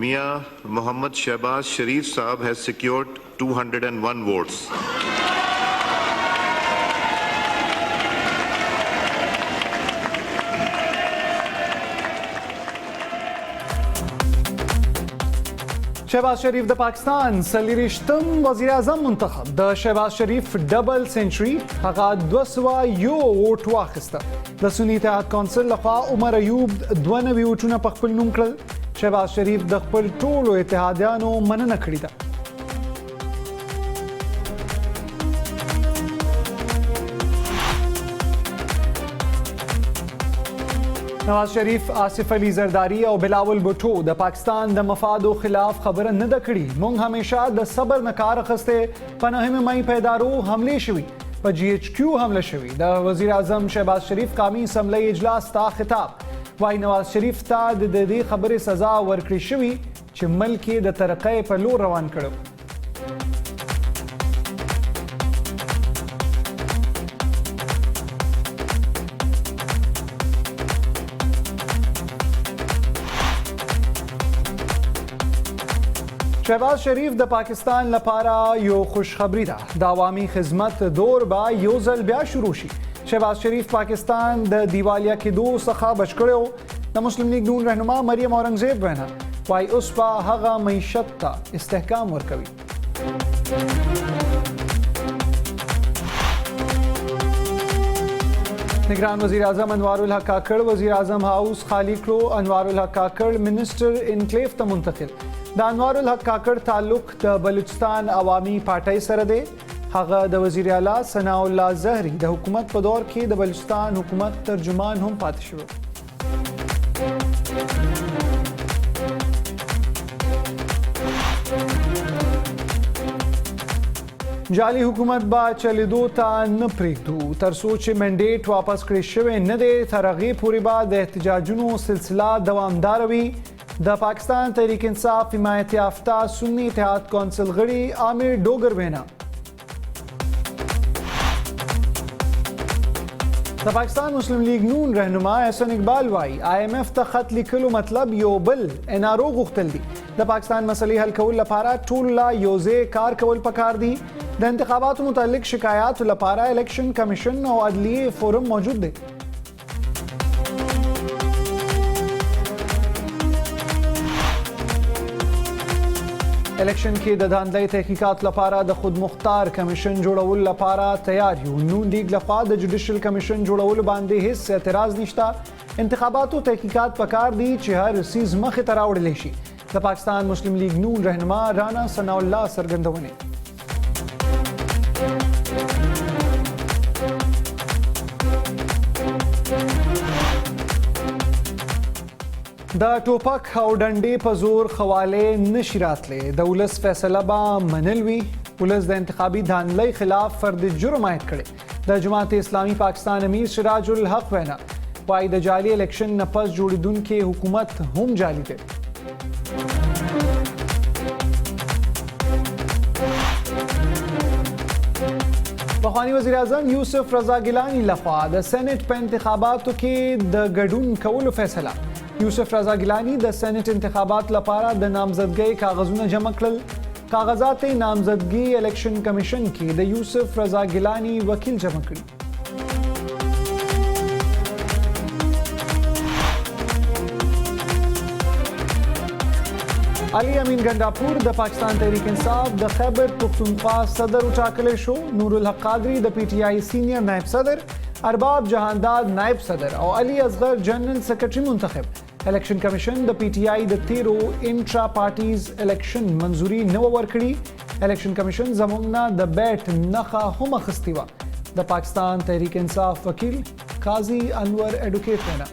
Mia Mohammad Shehbaz Sharif Saab has secured 201 votes. Shahbaz Sharif د پاکستان څلېرویشتم وزیر اعظم منتخب د شهباز شریف ډبل سنچري هغه 201 ووټ واخیسته د سنی اتحاد کونسل لخوا عمر ایوب 92 ووټونه په خپل نوم کړل شهباز شریف د خپل ټولو اتحادیانو مننه کړې ده نواز شریف آصف علي زرداری او بلاول بھٹو د پاکستان د مفادو خلاف خبره نه ده کړې مونږ همیشه د صبر نه کار اخیستی په 9 مئی په ادارو حملې شوي په جی ایچ کیو حمله شوي د وزیر اعظم شهباز شریف قومي اسمبلی اجلاس ته خطاب وای نواز شریف ته د دې خبرې سزا ورکړې شوي چې ملک یې د ترقۍ په لور روان کړو شهباز شریف د پاکستان لپاره یو خوشخبری ده د عوامي خدمت دور به یو ځل بیا شروع شي شهباز شریف پاکستان د دیوالیا کېدو څخه بچ کړی د مسلم لیگ نون رهنما مریم اورنګزیب وینا وای اوس به هغه معیشت ته استحکام ورکوي نگران وزیر اعظم انوار الحق کاکڑ وزیر اعظم هاؤس خالی کړو انوار الحق کاکڑ منسٹر انکلیو ته منتقل د انوار الحق کاکڑ تعلق د بلوچستان عوامي پارټۍ سره دی هغه د وزیر اعلی ثناء الله زهري د حکومت په دور کې د بلوچستان حکومت ترجمان هم پاتې شو جعلي حکومت با چلیدو ته نه پرېږدو تر څو چې منډیټ واپس کړی شوی نه دی تر هغې پورې به د احتجاجونو سلسله دوامداره وي د پاکستان تحریک انصاف حمایت یافته سنی اتحاد کونسل غړي عامر ډوگر وینا د پاکستان مسلم لیگ نون رهنما احسن اقبال وای آئی ایم ایف ته خط لیکلو مطلب یو بل ان آر او غوښتل دي د پاکستان مسلې حل کول لپاره ټول لا یو ځای کار کول پکار دي د انتخاباتو متعلق شکایات لپاره الیکشن کمیشن او عدلیه فورم موجود دی الیکشن کې د داندلۍ تحقیقات لپاره د خود مختار کمیشن جوړول لپاره تیار یو نون لیگ لخوا د جوډیشل کمیشن جوړول باندې هیڅ اعتراض نشته انتخاباتو تحقیقات پکار دي چې هر سیز مخې ته راوړل شي د پاکستان مسلم لیگ نون رهنما رانا ثناء الله څرګندونه د ټوپک او ډنډې په زور خواله نشي راتلی د ولس فیصله به منل وي ولس د انتخابي داندلۍ خلاف فرد جرم عاید کړي د جماعت اسلامي پاکستان امیر سراج الحق وینا وایي د جعلي الیکشن نه پس جوړېدونکې حکومت هم جعلي دی پخوانی وزیر اعظم یوسف رضا گیلانی لخوا د سینټ په انتخاباتو کې د ګډون کولو فیصله یوسف رضا گیلانی د سینټ انتخابات لپاره د نامزدګۍ کاغذونه جمع کړل کاغذات نامزدګي الیکشن کمیشن کې د یوسف رضا گیلانی وکیل جمع کړي علي امین ګنڈاپور د پاکستان تحریک انصاف د خیبر پختونخوا صدر وټاکل شو نور الحق قادری د پی ټی آئی سینئر نائب صدر ارباب جهانداد نائب صدر او علي اصغر جنرل سیکرټري منتخب الیکشن کمیشن د پی ټی آئی د 13 انټرا پارټیز الیکشن منظوري نه ورکړي الیکشن کمیشن زموږ نه د بیټ نخه هم اخیستې وه د پاکستان تحریک انصاف وکیل قاضي انور ایډوکیټ وینا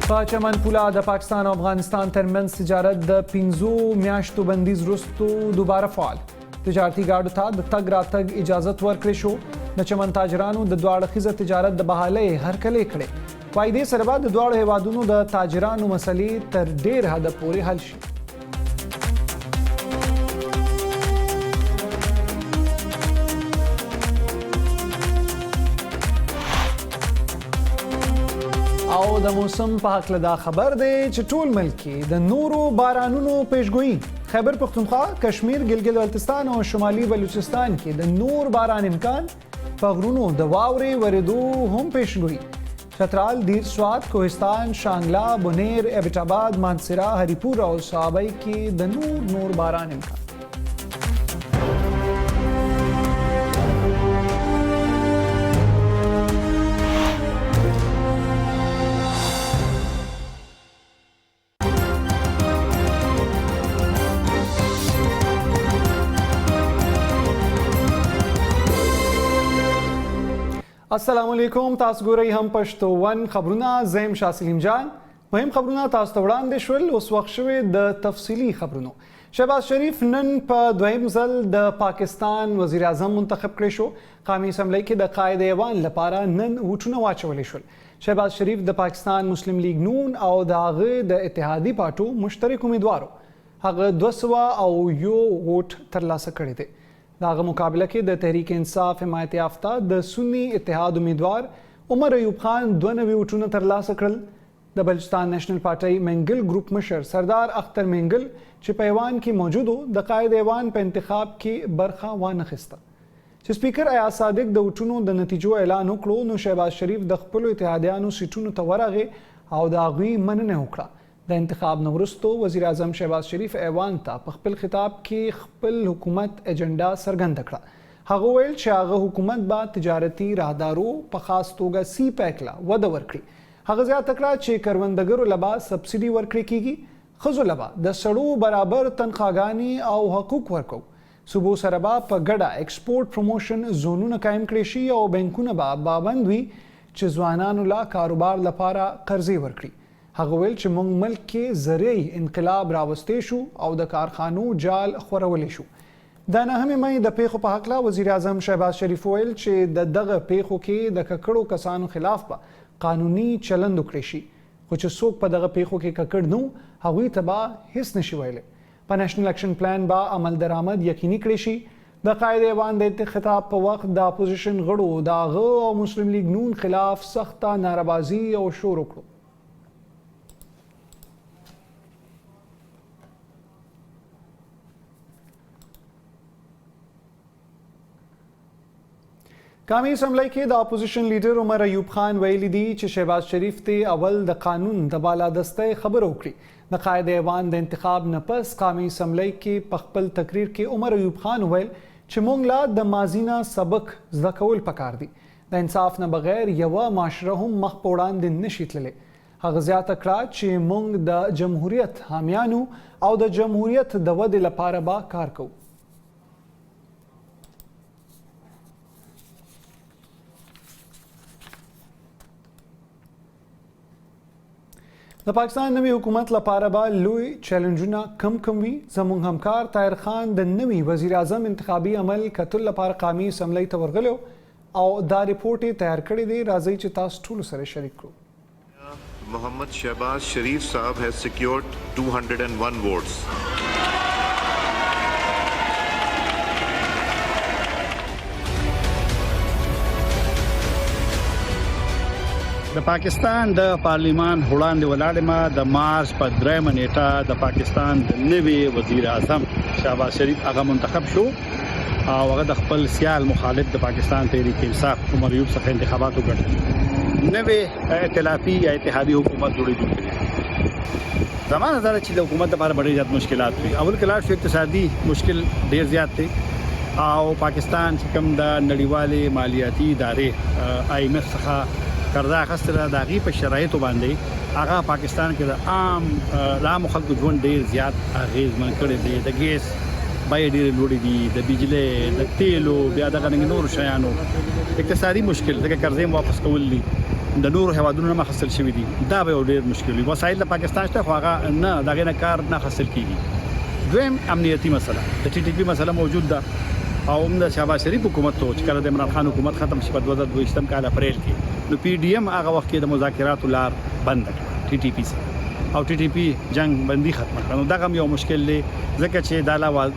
په چمن پوله د پاکستان او افغانستان ترمنځ تجارت د 15 میاشتو بندیز وروسته دوباره فعال تجارتي ګاډو ته د تګ راتګ اجازت ورکړې شو د چمن تاجرانو د دواړه خیزه تجارت د بحالۍ هرکلې کړې وای دې سره بعد د دواړو هیوادونو د تاجرانو مسلې تر ډیر حد پورې حل شي او د موسم په هکله دا خبر دی چې ټول ملک کې د نورو بارانونو پیشګویي خیبر پختونخوا، کشمیر، ګلګت بلتستان او شمالي بلوچستان کې د نور باران امکان، په غرونو د واورې ورېدو هم پیشګویي. چترال، دیر سوات، کوهستان، شانګلا، بونیر، ایبټ آباد، مانسهره، هریپور او صوابۍ کې د نور باران امکان. السلام علیکم، تاسو ګورئ هم پښتو ون خبرونه. زم شاه سلیم جان. مهم خبرونه تاسو ته وړاندې شول. اوس وخت شوی د تفصیلي خبرونو. شهباز شریف نن په دویم ځل د پاکستان وزیر اعظم منتخب کړی شو. قومي اسمبلی کې د قائد ایوان لپاره نن ووټونه واچولی شول. شهباز شریف د پاکستان مسلم لیگ نون او د هغه د اتحادي پارټو مشترک امیدوارو. هغه 201 ووټ ترلاسه کړی دی. داغه مقابله کې د تحریک انصاف حمایت یافته د سنی اتحاد امیدوار عمر ایوب خان 92 ووټونه ترلاسه کړل. د بلوچستان نیشنل پارټۍ منګل ګروپ مشر سردار اختر منګل چې په ایوان کې موجود و د قائد ایوان په انتخاب کې برخه وانخیسته. چې سپیکر ایاز صادق د ووټونو د نتیجو اعلان وکړو نو شهباز شریف د خپلو اتحادیانو سیټونو ته ورغې او د هغوی مننه وکړه. د انتخاب نه وروسته وزیر اعظم شهباز شریف ایوان ته په خپل خطاب کې خپل حکومت ایجنډا څرګنده کړه. هغه ویل چې هغه حکومت به تجارتي راهدارو په خاص توګه سی پیک له وده ورکړي. هغه زیاته کړه چې کروندګرو لبا سبسیډي ورکړي کیږي، ښځو لبا د سړو برابر تنخواګانې او حقوق ورکو. صوبو سره به په ګډه ایکسپورټ پروموشن زونونه قایم کړي شي او بانکونه به پابند وي چې ځوانانو لا کاروبار لپاره قرضې ورکړي. هغه ویل چې موږ ملک کې زرعي انقلاب راوستی شو او د کارخانو جال خورولی شو. د 9 مې د پیښو په هکله وزیر اعظم شهباز شریف ویل چې د دغه پیښو کې د ککړو کسانو خلاف به قانوني چلند وکړي شي، خو چې څوک په دغه پیښو کې ککړ نو هغوی ته به هیڅ نشي ویلی. په نیشنل اکشن پلان به عمل درآمد یقیني کړي شي. د قائد ایوان د خطاب په وخت د اپوزیشن غړو د هغه او مسلم لیگ نون خلاف سخته ناربازي او شور وکړو. قومي اسمبلی کې د اپوزیشن لیډر عمر ایوب خان ویلي دي چې شهباز شریف ته اول د قانون د بالادستۍ خبر وکړي. د قائد ایوان د انتخاب نه پس قومي اسمبلی کې په خپل تقریر کې عمر ایوب خان ویل چې موږ لا د ماضي نه سبق زده کول پکار دي. د انصاف نه بغیر یوه معاشره هم مخ په وړاندې نشي تللی. هغه زیاته کړه چې موږ د جمهوریت حامیانو او د جمهوریت د ودې لپاره به کار کوو. د پاکستان نوي حکومت لپاره به لوی چیلنجونه کم وي. زموږ همکار طاهر خان د نوي وزیر اعظم انتخابي عمل کتل لپاره قومي اسمبلی ته ورغلی او دا ریپورټ یې تیار کړی دی. راځئ چې تاسو ټولو سره شریک کړو. Mohammad Shehbaz Sharif Saab has secured 201 votes. د پاکستان د پارلیمان وړاندې ولاړم د مارچ په 3 نیټه د پاکستان د نوي وزیر اعظم شهباز شریف هغه منتخب شو او هغه د خپل سیال مخالف د پاکستان تحریک انصاف عمر ایوب څخه انتخابات وکړل. نوي ائتلافي یا اتحادي حکومت جوړېږي. زمانه دا چې د حکومت لپاره ډېر زیات مشکلات وي. اول کلاش اقتصادي مشکل ډېر زیات دی او پاکستان چې کوم د نړیوالې مالیاتي ادارې IMF څخه قرضه اخیستله د هغې په شرایطو باندې هغه پاکستان کې د عام خلکو ژوند ډېر زیات اغېزمن کړی دی. د ګیس بیې ډېرې لوړې دي، د بجلۍ، د تیلو، بیا دغه نورو شیانو اقتصادي مشکل ځکه قرضې واپس کول دي، د نورو هیوادونو نه اخیستل شوي دي. دا به یو ډېر مشکل وي. وسایل د پاکستان شته خو هغه نه د هغې نه کار نه اخیستل کېږي. دویم امنیتي مسله د TTP مسله موجود ده او هم د شهباز شریف حکومت ته چې کله د عمران خان حکومت ختم شي په 2022 کال اپریل کې نو PDM هغه وخت کې د مذاکراتو لار بند کړه TTP سره او ټي ټي پی جنگ بندي ختمه کړو. دا هم یو مشکل دی ځکه چې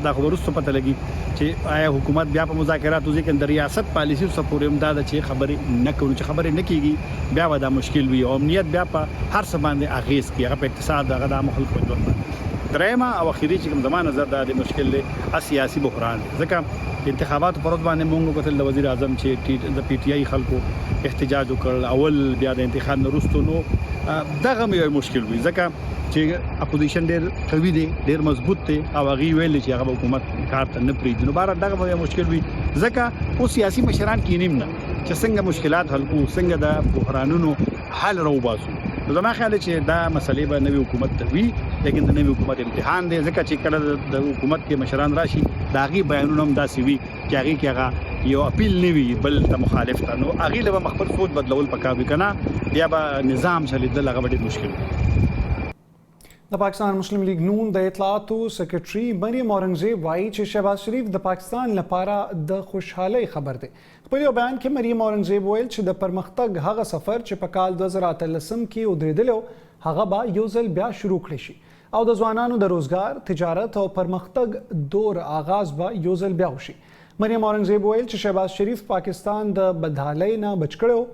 دا خبرستو پته لګي چې آیا حکومت بیا په مذاکراتو ځکه د ریاست پالیسی سره پورې امداد چې خبرې نه کوي چې خبرې نه کیږي بیا ودا مشکل وي او امنیت بیا په هر څه باندې اغیز کوي هغه په اقتصاد هغه د مخالف ژوند باندې. درېمه او اخیری چې کوم زمانه نظر د مشکل دی سیاسي بحران ځکه انتخابات پر ورځ باندې موږ کتل د وزیر اعظم چې د پی ټی آی خلکو احتجاج وکړ اول بیا د انتخاب نه وروسته نو دغه یو مشکل وي ځکه چې اپوزیشن ډېر قوي دی ډېر مضبوط دی او هغه ویل چې هغه حکومت کار ته نه پریږدي نو بار دغه یو مشکل وي ځکه او سیاسي مشران کینیم نه چې څنګه مشکلات حل کو څنګه د بحرانونو حل راوباسو. زما خیال چې دا مسلې به نوې حکومت ته وي لیکن د نوې حکومت امتحان دی ځکه چې کله د حکومت کې مشران راشي دا غي بیانونه هم داسې وي چې هغه یو اپیل نه وي بل ته مخالف ته نو هغه له مخبر سوچ بدلول پکار وي کنه بیا به نظام چلیدل هغه ډېر مشکل وي. د پاکستان مسلم لیگ نون د اطلاعاتو سیکرټري مریم اورنګزیب وایي چې شهباز شریف د پاکستان لپاره د خوشحالۍ خبر دی. په یو بیان کې مریم اورنګزیب ویل چې د پرمختګ هغه سفر چې په کال 2013 کې ودرېدلو هغه به یو ځل بیا شروع کړي شي او د ځوانانو د روزګار تجارت او پرمختګ دور آغاز به یو ځل بیا وشي. مریم اورنګزیب ویل چې شهباز شریف پاکستان د بدحالۍ نه بچ کړو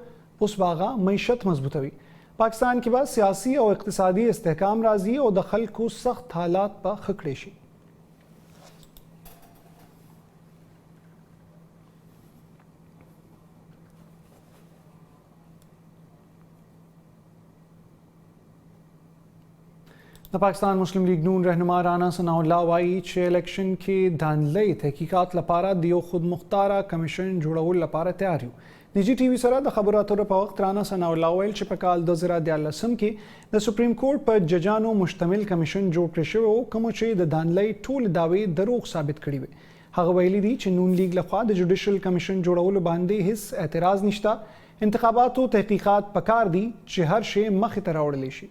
اوس باغه معیشت مضبوطوي. پاکستان کې به سیاسي او اقتصادي استحکام راځي او د خلکو سخت حالات به ښه کړي شي. د پاکستان مسلم لیگ نون رهنما رانا ثناء الله وایي چې الیکشن کې دانلۍ تحقیقات لپاره د یو خود مختاره کمیشن جوړول لپاره تیار یو. نجی ټي وي سره د خبرو اترو په وخت رانا ثناء الله ویل چې په کال 2013 کې د سپریم کورټ په ججانو مشتمل کمیشن جوړ کړی شوی و کوم چې د دانلۍ ټول دعوې دروغ ثابت کړي وي. هغه ویلي دي چې نون لیگ لخوا د جوډیشل کمیشن جوړولو باندې هیڅ اعتراض نشته. انتخاباتو تحقیقات پکار دي چې هر شی مخې ته راوړل شي.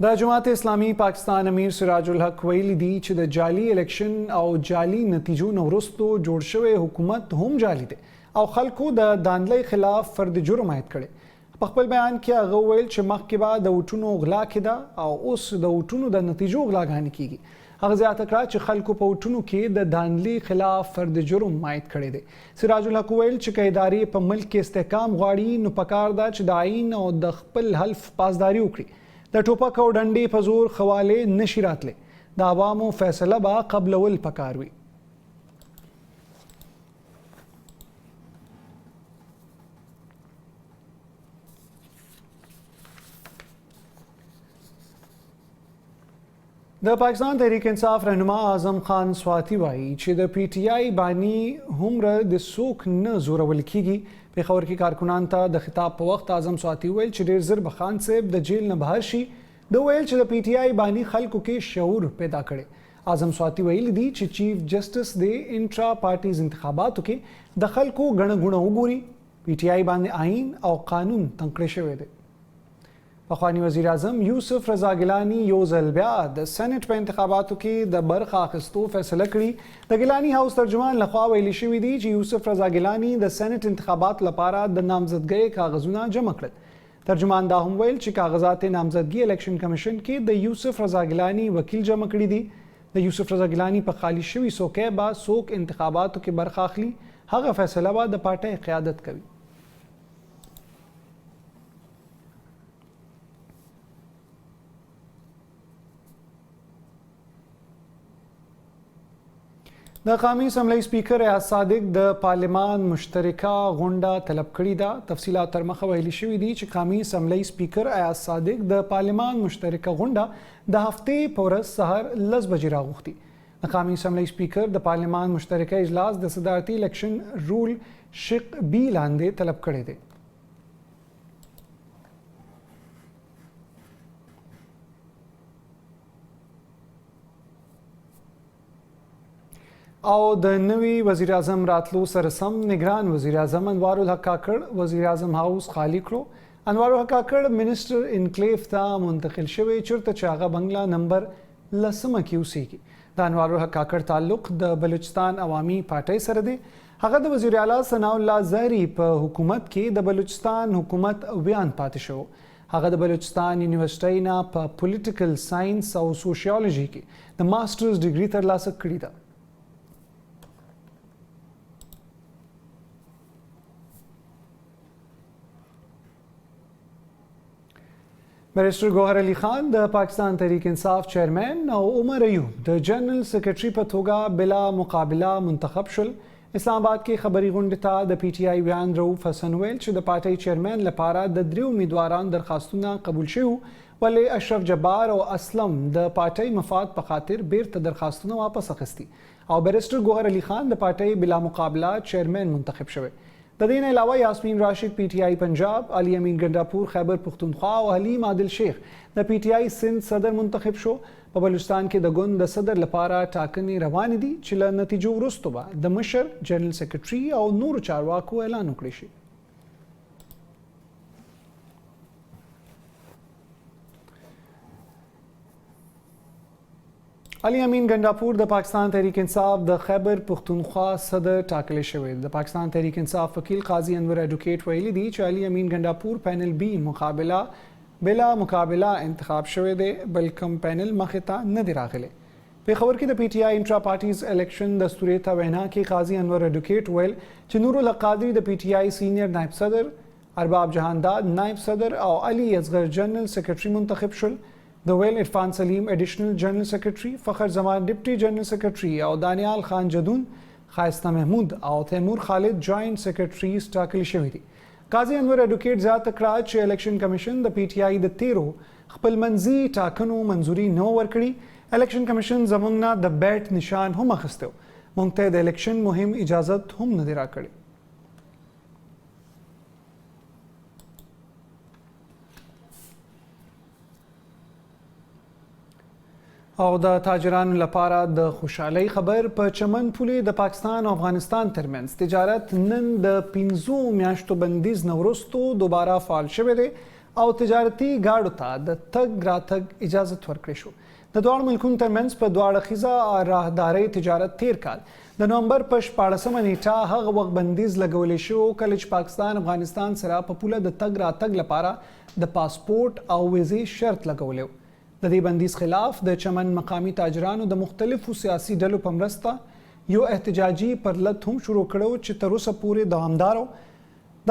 د جماعت اسلامي پاکستان امیر سراج الحق ویلي دي چې د جعلي الیکشن او جعلي نتیجو نه وروسته جوړ شوی حکومت هم جعلي دی او خلکو د دانلۍ خلاف فرد جرم عاید کړي. په خپل بیان کې هغه ویل چې مخکې به د ووټونو غلا کېده او اوس د ووټونو د نتیجو غلاګانې کیږي. هغه زیاته کړه چې خلکو په ووټونو کې د دانلۍ خلاف فرد جرم عاید کړی دی. سراج الحق ویل چې که ادارې په ملک کې استحکام غواړي نو پکار ده چې د آئین او د خپل حلف پاسداري وکړي. د ټوپک او ډنډې په زور خوالې نشي راتلی. د عوامو فیصله به قبلول پکار وي. د پاکستان تحریک انصاف رهنما اعظم خان سواتی وایي چې د پی ټی آی بانی هومره د څوک نه زورول کیږي. پېښور کې کارکنان ته د خطاب په وخت اعظم سواتی ویل چې ډېر زر به خان صاحب د جیل نه بهر شي. د ویل چې د پی ټی آی بانی خلکو کې شعور پیدا کړي. اعظم سواتی ویل دي چې چیف جسټس د انټرا پارټیز انتخاباتو کې د خلکو ګڼه ګوڼه وګوري. پی ټی آی باندې آئین او قانون تنګ شوی دی. پخوانی وزیر اعظم یوسف رضا ګیلانی یو ځل بیا د سېنات په انتخاباتو کې د برخه اخیستو فیصله کړې. د ګیلانی هاوس ترجمان لخوا ویلي شوي دي چې یوسف رضا ګیلانی د سېنات انتخابات لپاره د نامزدګۍ کاغذونه جمع کړل. ترجمان دا هم ویل چې کاغذات نامزدګي الیکشن کمیشن کې د یوسف رضا ګیلانی وکیل جمع کړي دي. د یوسف رضا ګیلانی په خالی شوي څوکۍ به څوک انتخاباتو کې برخه اخلي هغه فیصله به د پارټۍ قیادت کوي. د قومي اسمبلی سپیکر ایاز صادق د پارلمان مشترکه غونډه طلب کړې ده. تفصیلات تر مخه ویلي شوي دي چې قومي اسمبلی سپیکر ایاز صادق د پارلمان مشترکه غونډه د هفتې په ورځ سهار 10 بجې راغوښتي. د قومي اسمبلی سپیکر د پارلمان مشترکه اجلاس د صدارتي الیکشن رول شق بی لاندې طلب کړی دی. او د نوي وزیر اعظم راتلو سره سم نگران وزیر اعظم انوار الحق کاکړ وزیر اعظم هاوس خالی کړو. انوار الحق کاکړ منسټر انکلیو ته منتقل شوی چیرته چې هغه بنگلا نمبر لسمه کې اوسېږي. د انوار الحق کاکړ تعلق د بلوچستان عوامي پارټۍ سره دی. هغه د وزیر اعلی ثناء الله زهري په حکومت کې د بلوچستان حکومت ویان پاتې شو. هغه د بلوچستان یونیورسيټۍ نه په پولیټیکل ساينس او سوشیالوژي کې د ماسټرز ډیګري ترلاسه کړې ده. بیرسټر ګوهر علي خان د پاکستان تحریک انصاف چیرمن او عمر ایوب د جنرال سیکرټري په توګه بلا مقابله منتخب شول. اسلام آباد کې خبري غونډې ته د پی ټی آی ویان رؤف حسن ویل چې د پارټۍ چیرمن لپاره د 3 امیدواران درخواستونه قبول شوي ولې اشرف جبار او اسلم د پارټۍ مفاد په خاطر بیرته درخواستونه واپس اخیستي او بیرسټر ګوهر علي خان د پارټۍ بلا مقابله چیرمن منتخب شوی. د دې نه علاوه یاسمین راشد پی ټی آی پنجاب، علي امین ګنڈاپور خیبر پختونخوا او حلیم عادل شیخ د پی ټی آی سند صدر منتخب شو. په بلوچستان کې د ګوند د صدر لپاره ټاکنې روانې دي چې له نتیجو وروسته به د مشر، جنرال سیکرټري او نورو چارواکو اعلان وکړي شي. علي امین ګنڈاپور د پاکستان تحریک انصاف د خیبر پختونخوا صدر ټاکل شوی. د پاکستان تحریک انصاف وکیل قاضي انور ایډوکیټ ویلي دی چې علي امین ګنڈاپور پینل بی بلا مقابله انتخاب شوی دی، بل کم پینل مخې ته نه دی راغلی. پېښور کې د پی ټی آی انټرا پارټیز الیکشن دستوري ته وینا کې قاضي انور ایډوکیټ ویل چې نور الحق قادری د پی ټی آی سینئر نائب صدر، ارباب جهانداد نائب صدر او علي اصغر جنرال سیکرټري منتخب شول. د ویل عرفان سلیم ایډیشنل جنرال سیکرټري، فخر زمان ډیپټي جنرال سیکرټري او دانیال خان جدون، خایسته محمود او تیمور خالد جوائنٹ سیکرټریز ټاکل شوي دي. قاضي انور ایډوکیټ زیاته کړه چې الیکشن کمیشن د پی ټی آی د 13 خپلمنځي ټاکنو منظوري نه ورکړي. الیکشن کمیشن زموږ نه د بیټ نشان هم اخیستی، موږ ته د الیکشن مهم اجازت هم نه دی راکړی. او د تاجرانو لپاره د خوشحالۍ خبر په چمن پولې د پاکستان او افغانستان ترمنځ تجارت نن د 15 میاشتو بندیز نه وروسته دوباره فعال شوی دی او تجارتي ګاډو ته د تګ راتګ اجازت ورکړی شو. د دواړو ملکونو ترمنځ په دواړه اړخیزه راهدارۍ تجارت تیر کال د نومبر په 14مه نیټه هغه وخت بندیز لګولی شو کله چې پاکستان افغانستان سره په پوله د تګ راتګ لپاره د پاسپورت او ویزې شرط لګولی و. د دې بندیز خلاف د چمن مقامی تاجرانو د مختلفو سیاسي ډلو په مرسته یو احتجاجي پرلط هم شروع کړو چې تر اوسه پورې دوامدار و.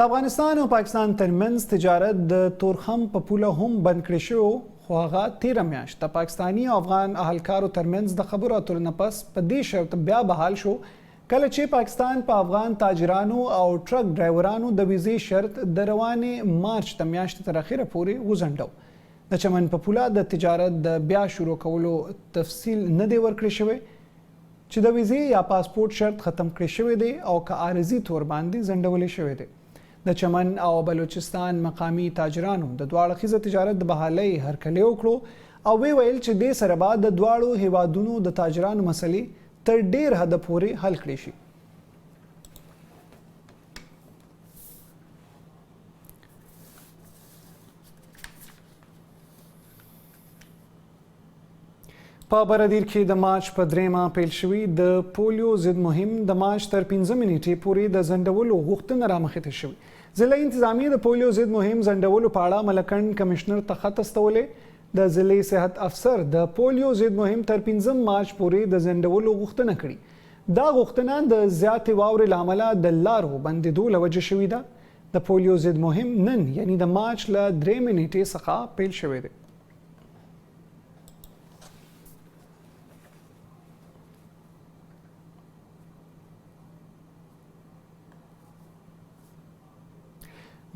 د افغانستان او پاکستان ترمنځ تجارت د تورخم په پوله هم بند کړی شو، خو هغه 13 میاشت د پاکستاني او افغان اهلکارو ترمنځ د خبرو اترو نه پس په دې شرط بیا بحال شو کله چې پاکستان په افغان تاجرانو او ټرک ډرایورانو د ویزې شرط د روانې مارچ د میاشتې تر اخره پورې وځنډو. د چمن په پوله د تجارت د بیا شروع کولو تفصیل نه دی ورکړی شوی چې د ویزې یا پاسپورت شرط ختم کړی شوی دی او که عارضي تور باندې ځنډولی شوی دی. د چمن او بلوچستان مقامی تاجرانو د دواړو اړخیزه تجارت د بحالۍ هرکلی وکړو او ویل چې دې سره به د دواړو هیوادونو د تاجرانو مسلې تر ډیر حده پورې حل کړی شي. په بردیر کې د مارچ په 3مه پیل شوي د پولیو ضد مهم د مارچ تر 15 نیټې پورې د ځنډولو غوښتنه رامخې شوې. ضلعي انتظامیه د پولیو ضد مهم ځنډولو په اړه ملکنډ کمشنر ته خط استولی. د ضلعي صحت افسر د پولیو ضد مهم تر 15 مارچ پورې د ځنډولو غوښتنه کړې. دا غوښتنه د زیاتې واورې له امله د لارو بندېدو له وجې شوې ده. د پولیو ضد مهم نن یعنی د مارچ له 3مې نیټې څخه پیل شوی دی.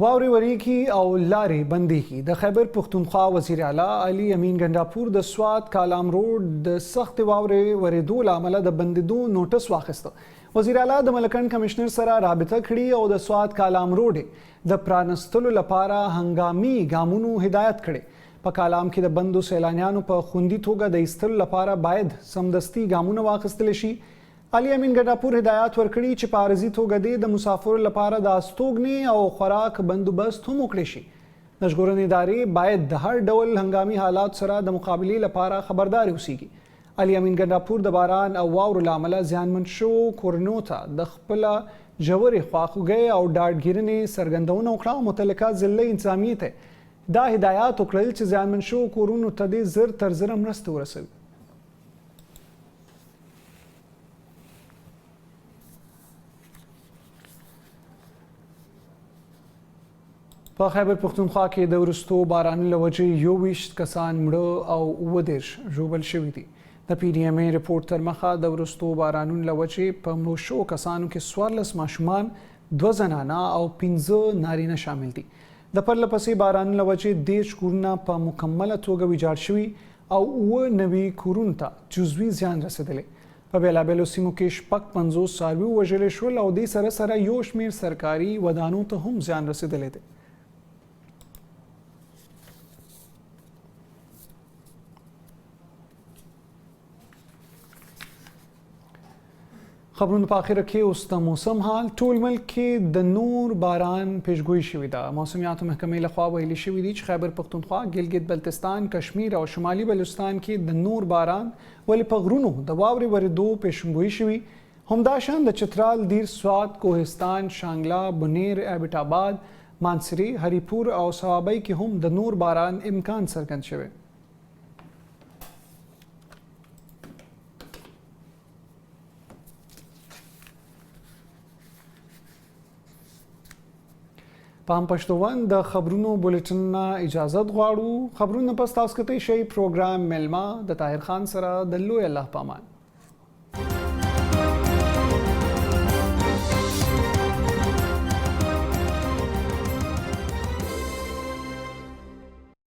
واورې وریږي او لارې بندېږي. د خیبر پختونخوا وزیر اعلی علي امین ګنڈاپور د سوات کالام روډ د سخت واورې ورېدو له امله د بندېدو نوټس واخیسته. وزیر اعلی د ملکنډ کمشنر سره رابطه کړې او د سوات کالام روډ د پرانستلو لپاره هنګامي ګامونو هدایت کړي. په کالام کې د بندو سیلانیانو په خوندي توګه د ایستلو لپاره باید سمدستي ګامونه واخیستل شي. علي امین ګنڈاپور هدایت ورکړي چې په عارضي توګه د مسافرو لپاره د استوګنې او خوراک بندوبست هم وکړي شي. د ژغورنې ادارې باید د هر ډول هنګامي حالات سره د مقابلې لپاره خبرداري وسیږي. علي امین ګنډاپور د باران او واورو له امله زیانمن شوو کورنیو ته د خپله ژورې خواخوږۍ او ډاډګیرنې څرګندونه وکړه او متعلقه ضلعي انتظامیې ته دا هدایات وکړل چې زیانمن شوو کورونو ته دې زر تر زره مرستې ورسوي. په خیبر پښتونخوا کې د وروستو بارانونو له وجې 21 کسان مړه او 29 ژوبل شوي دي. د پی ډي ایم ای رپورټ تر مخه د وروستو بارانونو له وجې په مړو شوو کسانو کې 14 ماشومان، 2 زنانه او 15 نارینه شامل دي. د پرله پسې بارانونو له وجې 10 کورونه په مکمله توګه ویجاړ شوي او 9 نوي کورونو ته جزوي زیان رسېدلی. په بېلابېلو سیمو کې 50 څاروي وژلې شول او دې سره سره یو شمېر سرکاري ودانو ته هم زیان رسېدلی دی. خبرونو په اخره کې اوس د موسم حال. ټول ملک کې د نور باران پیشګویي شوې ده. موسمیاتو محکمې لخوا ویلي شوي دي چې خیبر پښتونخوا، ګلګت بلتستان، کشمیر او شمالي بلوچستان کې د نور باران ولې په غرونو د واورې ورېدو پیشنګویي شوي. همداشان د چترال، دیر، سوات، کوهستان، شانګلا، بنیر، ایبټ آباد، مانسری، هریپور او صوابۍ کې هم د نور باران امکان څرګند شوی. پام پښتون د خبرونو بولیټن نه اجازت غواړو. خبرونه پس تاسو کتئ شئ پروګرام میلمه د طاهر خان سره د لوی الله پامان.